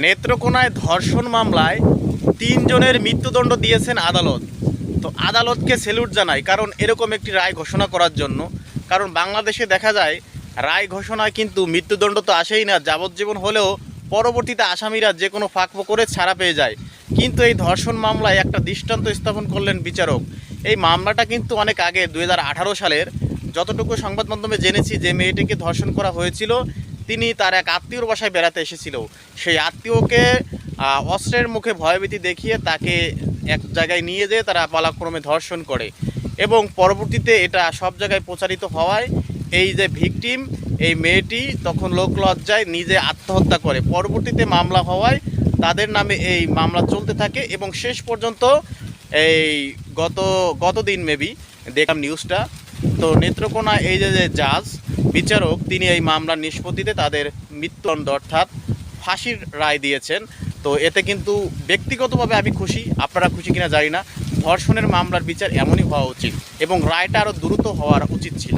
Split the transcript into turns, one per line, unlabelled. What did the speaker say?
নেত্রকোনায় ধর্ষণ মামলায় ৩ জনের মৃত্যুদণ্ড দিয়েছেন আদালত। তো আদালতকে স্যালুট জানাই, কারণ এরকম একটি রায় ঘোষণা করার জন্য। কারণ বাংলাদেশে দেখা যায় রায় ঘোষণায় কিন্তু মৃত্যুদণ্ড তো আসেই না, যাবজ্জীবন হলেও পরবর্তীতে আসামিরা যে কোনো ফাঁক করে ছাড়া পেয়ে যায়। কিন্তু এই ধর্ষণ মামলায় একটা দৃষ্টান্ত স্থাপন করলেন বিচারক। এই মামলাটা কিন্তু অনেক আগে 2018 সালের, যতটুকু সংবাদ মাধ্যমে জেনেছি, যে মেয়েটিকে ধর্ষণ করা হয়েছিল তিনি তার এক আত্মীয়র বাসায় বেড়াতে এসেছিল। সেই আত্মীয়কে অস্ত্রের মুখে ভয়ভীতি দেখিয়ে তাকে এক জায়গায় নিয়ে যেয়ে তারা পালাক্রমে ধর্ষণ করে এবং পরবর্তীতে এটা সব জায়গায় প্রচারিত হওয়ায় এই যে ভিকটিম, এই মেয়েটি তখন লোকলজ্জায় নিজে আত্মহত্যা করে। পরবর্তীতে মামলা হওয়ায় তাদের নামে এই মামলা চলতে থাকে এবং শেষ পর্যন্ত এই গতদিন মেবি দেখলাম নিউজটা। তো নেত্রকোনা এই যে জাজ বিচারক, তিনি এই মামলার নিষ্পত্তিতে তাদের মৃত্যুদণ্ড অর্থাৎ ফাঁসির রায় দিয়েছেন। তো এতে কিন্তু ব্যক্তিগতভাবে আমি খুশি, আপনারা খুশি কিনা জানি না। ধর্ষণের মামলার বিচার এমনই হওয়া উচিত এবং রায়টা আরও দ্রুত হওয়ার উচিত ছিল।